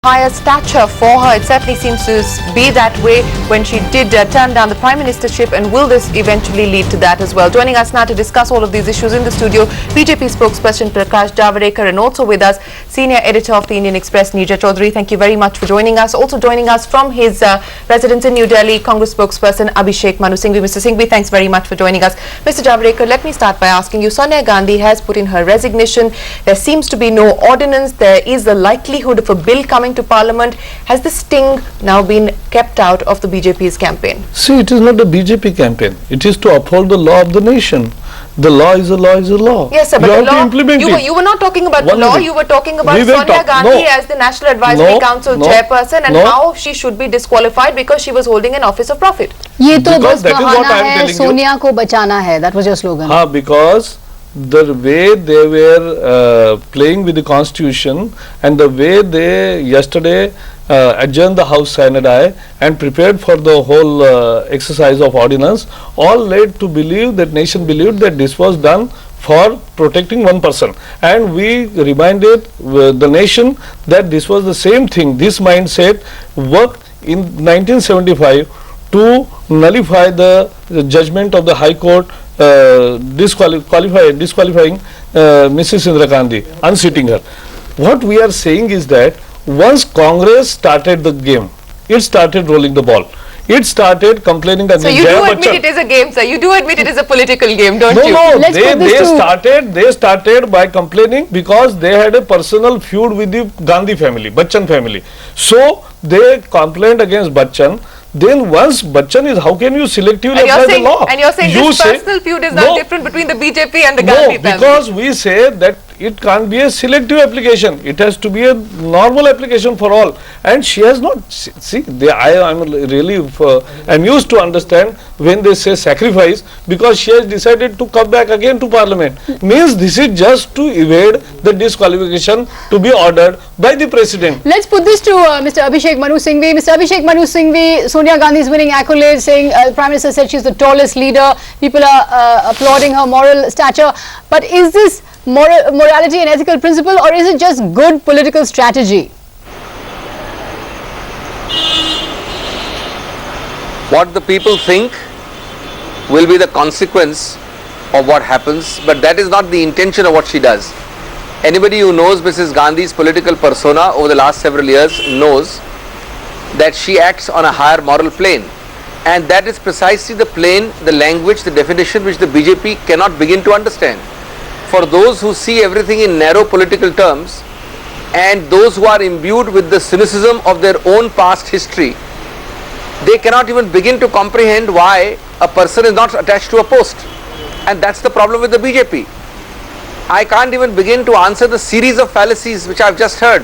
higher stature for her. It certainly seems to be that way when she did turn down the Prime Ministership, and will this eventually lead to that as well? Joining us now to discuss all of these issues in the studio, BJP spokesperson Prakash Javadekar, and also with us, senior editor of the Indian Express, Neerja Chaudhary. Thank you very much for joining us. Also joining us from his residence in New Delhi, Congress spokesperson Abhishek Singhvi. Mr. Singhvi, thanks very much for joining us. Mr. Javadekar, let me start by asking you, Sonia Gandhi has put in her resignation. There seems to be no ordinance. There is a likelihood of a bill coming to Parliament. Has the sting now been kept out of the BJP's campaign? See, it is not the BJP campaign. It is to uphold the law of the nation. The law is a law is a law. Yes, sir, but you the have law, to implement it. You were not talking about the law, you were talking about Sonia Gandhi as the National Advisory Council chairperson, and how she should be disqualified because she was holding an office of profit. ये तो बस बहाना है, सोनिया को बचाना है. That was your slogan. हाँ, because the way they were playing with the constitution and the way they yesterday adjourned the House CNNIBN and prepared for the whole exercise of ordinance, all led to believe that nation believed that this was done for protecting one person, and we reminded the nation that this was the same thing. This mindset worked in 1975 to nullify the judgment of the High Court disqualifying Mrs. Indira Gandhi, unseating her. What we are saying is that once Congress started the game, it started rolling the ball. It started complaining against Jaya Bachchan. So you do admit it is a game, sir. You do admit it is a political game, don't you? No, they started by complaining because they had a personal feud with the Gandhi family, Bachchan family. So they complained against Bachchan. Then once Bachchan is, how can you selectively apply the law? And you're saying this personal feud is not different between the BJP and the Gandhi family? No, because we say that it can't be a selective application. It has to be a normal application for all. And she has not, see, I am really amused to understand when they say sacrifice, because she has decided to come back again to Parliament. Means this is just to evade the disqualification to be ordered by the President. Let's put this to Mr. Abhishek Singhvi. Mr. Abhishek Singhvi, Sonia Gandhi is winning accolades, saying Prime Minister said she's the tallest leader. People are applauding her moral stature. But is this morality and ethical principle, or is it just good political strategy? What the people think will be the consequence of what happens, but that is not the intention of what she does. Anybody who knows Mrs. Gandhi's political persona over the last several years knows that she acts on a higher moral plane, and that is precisely the plane, the language, the definition which the BJP cannot begin to understand. For those who see everything in narrow political terms, and those who are imbued with the cynicism of their own past history, they cannot even begin to comprehend why a person is not attached to a post. And that's the problem with the BJP. I can't even begin to answer the series of fallacies which I've just heard.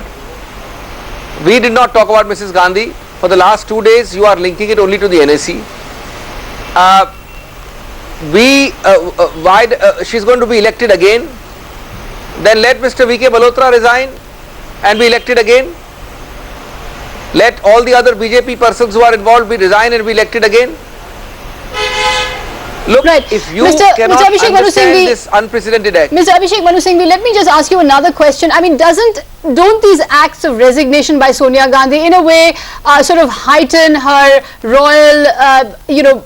We did not talk about Mrs. Gandhi. For the last 2 days, you are linking it only to the NAC. She's going to be elected again. Then let Mr. V.K. Malhotra resign and be elected again. Let all the other BJP persons who are involved be resign and be elected again. Look, if you cannot understand this unprecedented act. Mr. Abhishek Singhvi, let me just ask you another question. I mean, don't these acts of resignation by Sonia Gandhi in a way sort of heighten her royal,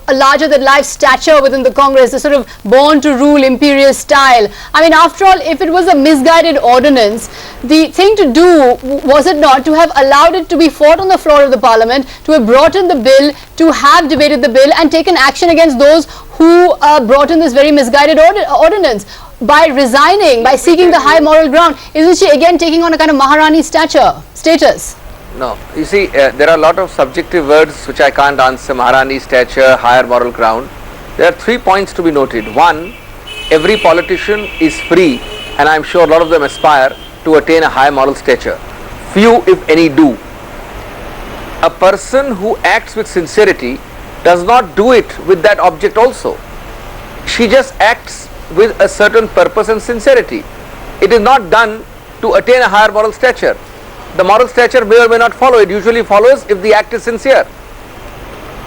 larger than life stature within the Congress, the sort of born to rule imperial style? I mean, after all, if it was a misguided ordinance, the thing to do, was it not, to have allowed it to be fought on the floor of the Parliament, to have brought in the bill, to have debated the bill and taken action against those who brought in this very misguided ordinance? By resigning, by seeking the high moral ground, isn't she again taking on a kind of Maharani status? No, you see, there are a lot of subjective words which I can't answer. Maharani stature, higher moral ground. There are 3 points to be noted. One, every politician is free, and I'm sure a lot of them aspire to attain a high moral stature. Few, if any, do. A person who acts with sincerity does not do it with that object also. She just acts with a certain purpose and sincerity. It is not done to attain a higher moral stature. The moral stature may or may not follow. It usually follows if the act is sincere.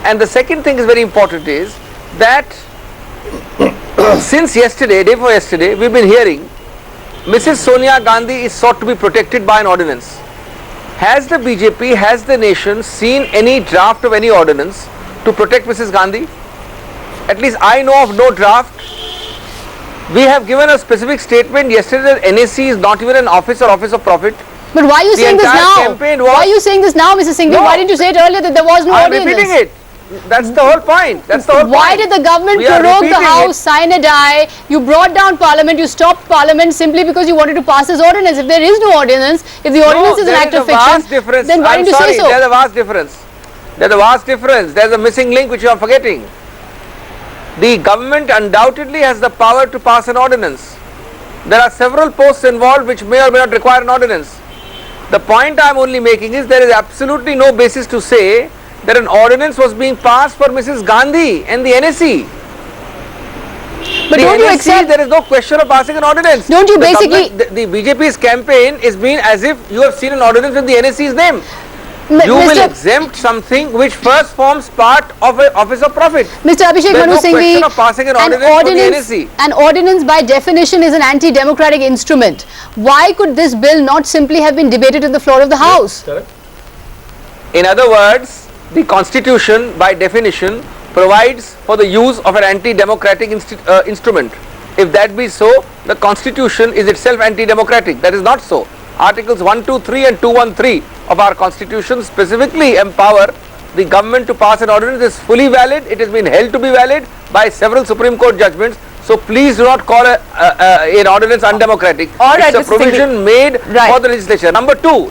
And the second thing is very important is that since yesterday, day before yesterday, we've been hearing Mrs. Sonia Gandhi is sought to be protected by an ordinance. Has the BJP, has the nation seen any draft of any ordinance to protect Mrs. Gandhi? At least I know of no draft. We have given a specific statement yesterday that NAC is not even an office or office of profit. But why are you saying this now? Why are you saying this now, Mr. Singhvi? No. Why didn't you say it earlier that there was no I am ordinance? repeating it. That's the whole point. That's the whole Why point. did the government We are prorogue the repeating House, sign a die, you brought down Parliament, you stopped Parliament simply because you wanted to pass this ordinance? If there is no ordinance, if the ordinance is an act of fiction, then why didn't you say so? There's a vast difference. There's a vast difference. There's a missing link which you are forgetting. The government undoubtedly has the power to pass an ordinance. There are several posts involved which may or may not require an ordinance. The point I am only making is there is absolutely no basis to say that an ordinance was being passed for Mrs. Gandhi and the NSE. But don't you accept? There is no question of passing an ordinance. Don't you basically? The BJP's campaign is being as if you have seen an ordinance with the NSE's name. You will exempt something which first forms part of an office of profit. Mr. Abhishek Manu Singhvi, an ordinance by definition is an anti-democratic instrument. Why could this bill not simply have been debated on the floor of the House? Correct. In other words, the Constitution by definition provides for the use of an anti-democratic instrument. If that be so, the Constitution is itself anti-democratic. That is not so. Articles 123 and 213 of our Constitution specifically empower the government to pass an ordinance. It is fully valid. It has been held to be valid by several Supreme Court judgments. So please do not call an ordinance undemocratic. It's a provision made for the legislature. Number two,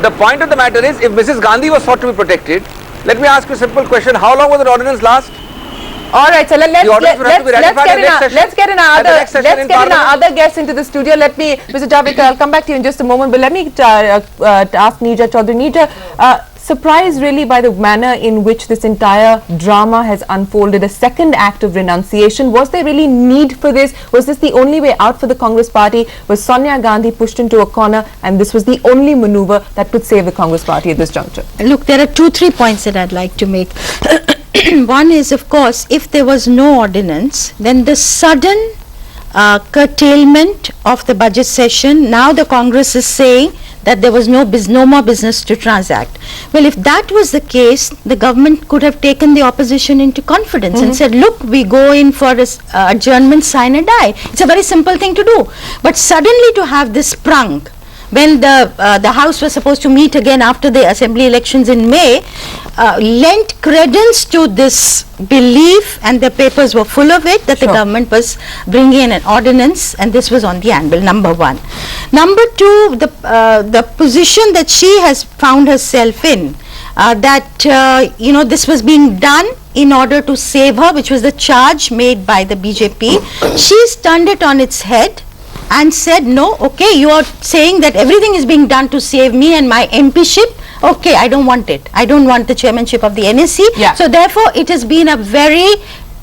the point of the matter is, if Mrs. Gandhi was thought to be protected, let me ask you a simple question. How long will the ordinance last? All right, so let's get in our other guests into the studio. Let me, Mr. Javadekar, I'll come back to you in just a moment, but let me ask Neerja Chaudhary. Neerja, surprised really by the manner in which this entire drama has unfolded, a second act of renunciation. Was there really need for this? Was this the only way out for the Congress party? Was Sonia Gandhi pushed into a corner and this was the only maneuver that could save the Congress party at this juncture? Look, there are 2-3 points that I'd like to make. One is, of course, if there was no ordinance, then the sudden curtailment of the budget session, now the Congress is saying that there was no more business to transact. Well, if that was the case, the government could have taken the opposition into confidence and said, look, we go in for adjournment, sign a die. It's a very simple thing to do. But suddenly to have this sprung, when the House was supposed to meet again after the assembly elections in May, lent credence to this belief, and the papers were full of it, that the government was bringing in an ordinance, and this was on the anvil, number one. Number two, the position that she has found herself in, that this was being done in order to save her, which was the charge made by the BJP. She's turned it on its head and said, no, okay, you are saying that everything is being done to save me and my MPship. Okay, I don't want it. I don't want the chairmanship of the NSE. Yeah. So therefore, it has been a very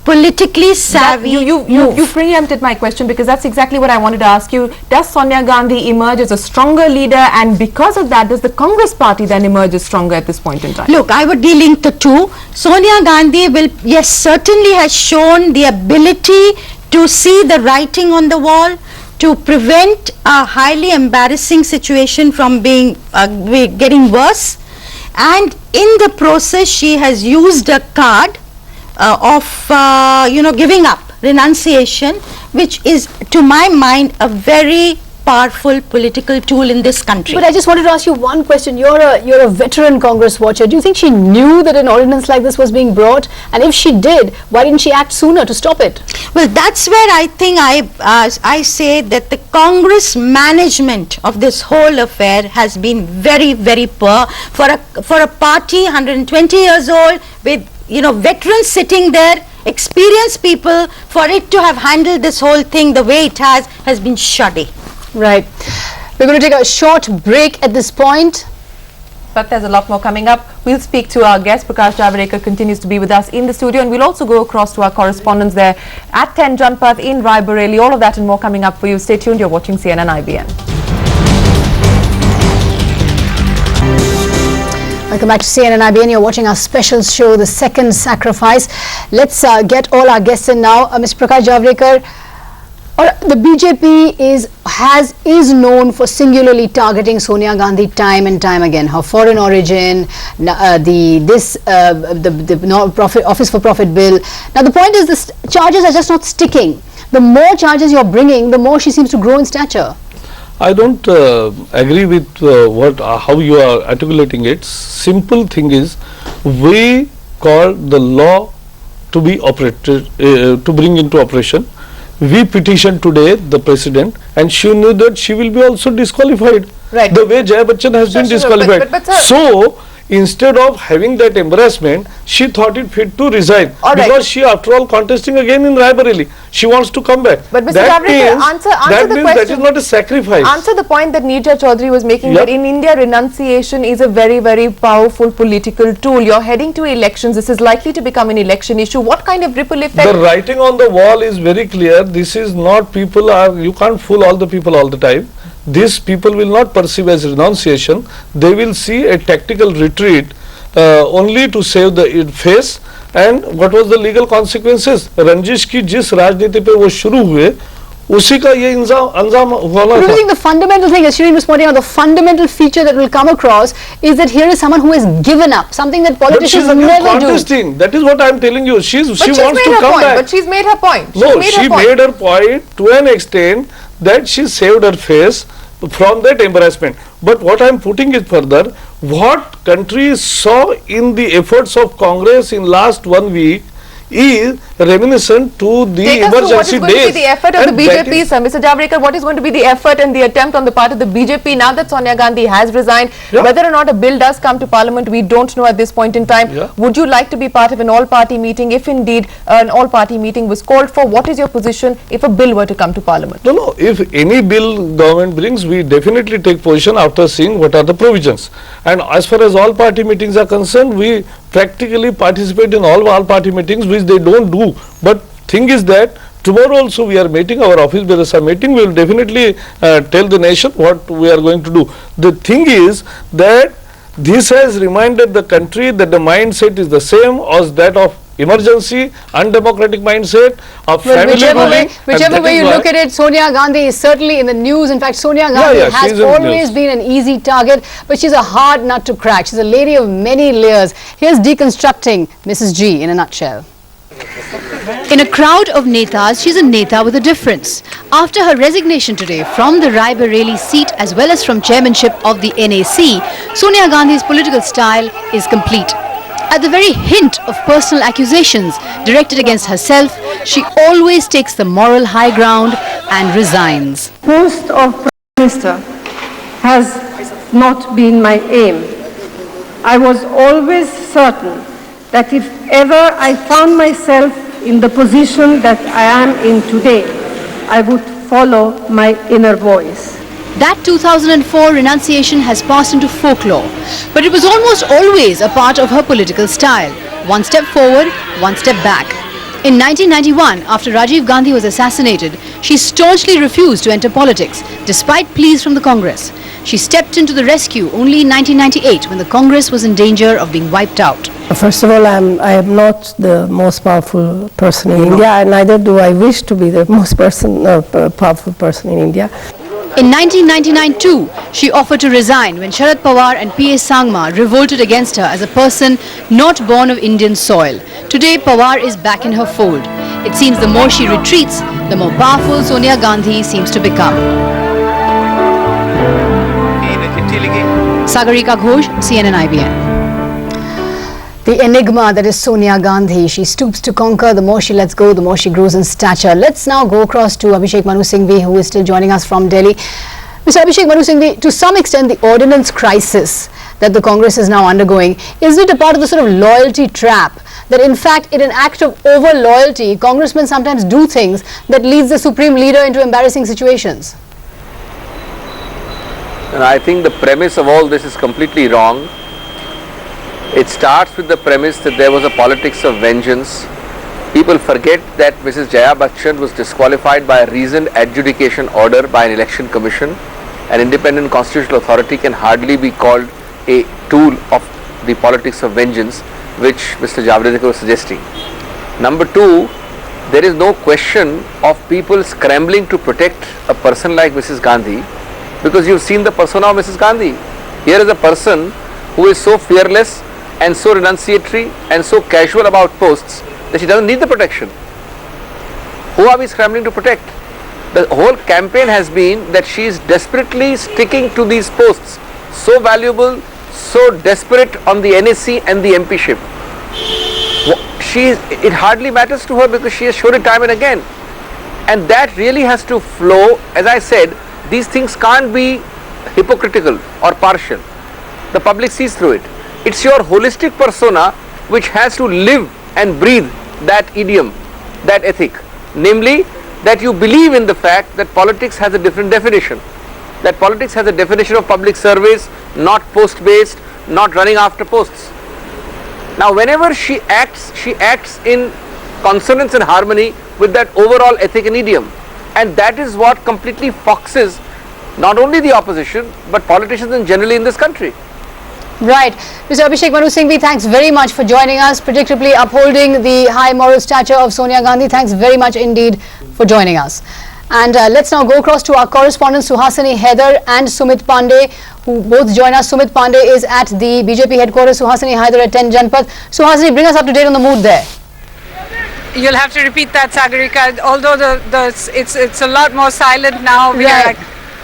politically savvy you preempted my question, because that's exactly what I wanted to ask you. Does Sonia Gandhi emerge as a stronger leader, and because of that, does the Congress party then emerge as stronger at this point in time? Look, I would delink the two. Sonia Gandhi will, yes, certainly has shown the ability to see the writing on the wall, to prevent a highly embarrassing situation from being getting worse, and in the process she has used a card of giving up, renunciation, which is to my mind a very powerful political tool in this country. But I just wanted to ask you one question. You're a veteran Congress watcher. Do you think she knew that an ordinance like this was being brought? And if she did, why didn't she act sooner to stop it? Well, that's where I think I say that the Congress management of this whole affair has been very, very poor. For a party 120 years old with veterans sitting there, experienced people, for it to have handled this whole thing the way it has been shoddy. Right. We're going to take a short break at this point. But there's a lot more coming up. We'll speak to our guest. Prakash Javadekar continues to be with us in the studio, and we'll also go across to our correspondents there at 10 Janpath in Rai Bareli. All of that and more coming up for you. Stay tuned. You're watching CNNIBN. Welcome back to CNNIBN. You're watching our special show, The Second Sacrifice. Let's get all our guests in now. Mr. Prakash Javadekar, Or the BJP is known for singularly targeting Sonia Gandhi time and time again. Her foreign origin, the Office for Profit bill. Now the point is, the charges are just not sticking. The more charges you're bringing, the more she seems to grow in stature. I don't agree with how you are articulating it. Simple thing is, we call the law to be operated, to bring into operation. We petitioned today the president, and she knew that she will be also disqualified. Right. The way Jaya Bachchan has been disqualified. But sir, so, instead of having that embarrassment, she thought it fit to resign. All right. Because she, after all, contesting again in Raebareli. She wants to come back. But Mr. That Javadekar, means answer that the means question. that is not a sacrifice. Answer the point that Neerja Chaudhary was making, Yeah. that in India renunciation is a very, very powerful political tool. You're heading to elections. This is likely to become an election issue. What kind of ripple effect? The writing on the wall is very clear. This is not, people are, you can't fool all the people all the time. These people will not perceive as renunciation. They will see a tactical retreat only to save the face. And what was the legal consequences? रंजिश की जिस राजनीति पे वो शुरू हुए, उसी का ये अंजाम होना I था. think the fundamental thing, as Shireen was pointing out, the fundamental feature that will come across is that here is someone who has given up, something that But politicians she's again never do. contesting. That is what I am telling you. She But wants she's to made her come point. back. But she's made her point. No, she made her point to an extent that she saved her face from that embarrassment. But what I am putting it further, what countries saw in the efforts of Congress in last 1 week is reminiscent to the Take us through what is emergency going to be days. the effort of the And that BJP, is- sir. Mr. Javadekar, what is going to be the effort and the attempt on the part of the BJP now that Sonia Gandhi has resigned? Yeah. Whether or not a bill does come to Parliament, we don't know at this point in time. Yeah. Would you like to be part of an all-party meeting? If indeed an all-party meeting was called for, what is your position if a bill were to come to Parliament? No, if any bill government brings, we definitely take position after seeing what are the provisions. And as far as all party meetings are concerned, we practically participate in all party meetings, which they don't do. But thing is that tomorrow also we are meeting, our office bearers are meeting, we will definitely tell the nation what we are going to do. The thing is that this has reminded the country that the mindset is the same as that of emergency, undemocratic mindset of Well, family whichever ruling. way, And whichever that way is you why- look at it, Sonia Gandhi is certainly in the news. In fact, Sonia Gandhi yeah, has she's in the always news. been an easy target, but she's a hard nut to crack. She's a lady of many layers. Here's deconstructing Mrs. G in a nutshell. In a crowd of netas, she's a neta with a difference. After her resignation today from the Raebareli seat as well as from chairmanship of the NAC, Sonia Gandhi's political style is complete. At the very hint of personal accusations directed against herself, she always takes the moral high ground and resigns. Post of Prime Minister has not been my aim. I was always certain that if ever I found myself in the position that I am in today, I would follow my inner voice. That 2004 renunciation has passed into folklore, but it was almost always a part of her political style. One step forward, one step back. In 1991, after Rajiv Gandhi was assassinated, she staunchly refused to enter politics, despite pleas from the Congress. She stepped into the rescue only in 1998 when the Congress was in danger of being wiped out. First of all, I am not the most powerful person in India, and neither do I wish to be the most powerful person in India. In 1999 too, she offered to resign when Sharad Pawar and P.A. Sangma revolted against her as a person not born of Indian soil. Today, Pawar is back in her fold. It seems the more she retreats, the more powerful Sonia Gandhi seems to become. Sagarika Ghosh, CNNIBN. The enigma that is Sonia Gandhi. She stoops to conquer. The more she lets go, the more she grows in stature. Let's now go across to Abhishek Manu Singhvi, who is still joining us from Delhi. Mr. Abhishek Manu Singhvi, to some extent, the ordinance crisis that the Congress is now undergoing, is it a part of the sort of loyalty trap? That in fact, in an act of over-loyalty, congressmen sometimes do things that leads the supreme leader into embarrassing situations? And I think the premise of all this is completely wrong. It starts with the premise that there was a politics of vengeance. People forget that Mrs. Jaya Bachchan was disqualified by a reasoned adjudication order by an election commission. An independent constitutional authority can hardly be called a tool of the politics of vengeance, which Mr. Javadekar was suggesting. Number two, there is no question of people scrambling to protect a person like Mrs. Gandhi, because you've seen the persona of Mrs. Gandhi. Here is a person who is so fearless and so renunciatory and so casual about posts that she doesn't need the protection. Who are we scrambling to protect? The whole campaign has been that she is desperately sticking to these posts, so valuable, so desperate on the NSC and the MPship. It hardly matters to her because she has shown it time and again. And that really has to flow. As I said, these things can't be hypocritical or partial. The public sees through it. It's your holistic persona which has to live and breathe that idiom, that ethic. Namely, that you believe in the fact that politics has a different definition. That politics has a definition of public service, not post-based, not running after posts. Now, whenever she acts in consonance and harmony with that overall ethic and idiom. And that is what completely foxes not only the opposition, but politicians in generally in this country. Right. Mr. Abhishek Manu Singhvi, thanks very much for joining us, predictably upholding the high moral stature of Sonia Gandhi. Thanks very much indeed for joining us. And let's now go across to our correspondents Suhasini Haider and Sumit Pandey, who both join us. Sumit Pandey is at the BJP headquarters, Suhasini Haider at 10 Janpath. Suhasini, bring us up to date on the mood there. You'll have to repeat that, Sagarika, although it's a lot more silent now. We right.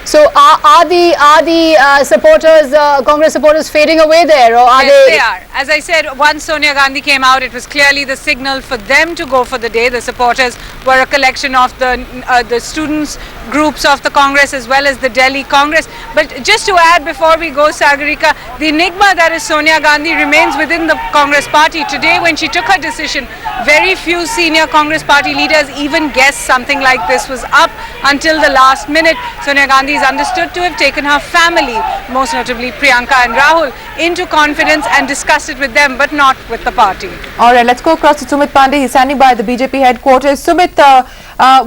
So are the supporters, Congress supporters fading away there, or are yes, they are. As I said, once Sonia Gandhi came out, it was clearly the signal for them to go for the day. The supporters were a collection of the students groups of the Congress as well as the Delhi Congress. But just to add before we go, Sagarika, the enigma that is Sonia Gandhi remains within the Congress party. Today when she took her decision, very few senior Congress party leaders even guessed something like this was up until the last minute. Sonia Gandhi is understood to have taken her family, most notably Priyanka and Rahul, into confidence and discussed it with them, but not with the party. All right, let's go across to Sumit Pandey. He's standing by the BJP headquarters. Sumit,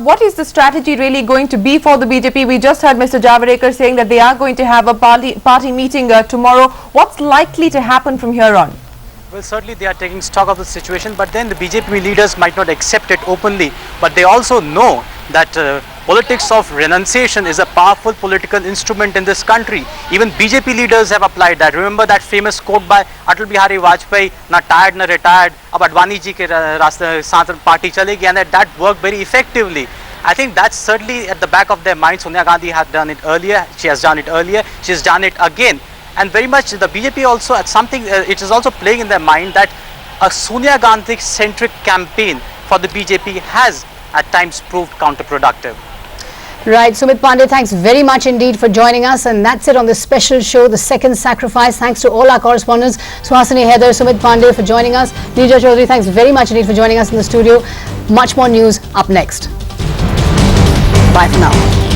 what is the strategy really going to be for the BJP? We just heard Mr. Javadekar saying that they are going to have a party meeting tomorrow. What's likely to happen from here on? Well, certainly they are taking stock of the situation, but then the BJP leaders might not accept it openly, but they also know that politics of renunciation is a powerful political instrument in this country. Even BJP leaders have applied that. Remember that famous quote by Atal Bihari Vajpayee, "Na tired, na retired, ab Advani ji ke raaste saath party chalegi," and that worked very effectively. I think that's certainly at the back of their mind. Sonia Gandhi had done it earlier. She has done it earlier. She has done it again. And very much the BJP also at something, it is also playing in their mind that a Sonia Gandhi centric campaign for the BJP has at times proved counterproductive. Right, Sumit Pandey, thanks very much indeed for joining us, and that's it on this special show, The Second Sacrifice. Thanks to all our correspondents, Suhasini Haider, Sumit Pandey for joining us. Neerja Chaudhary, thanks very much indeed for joining us in the studio. Much more news up next. Bye for now.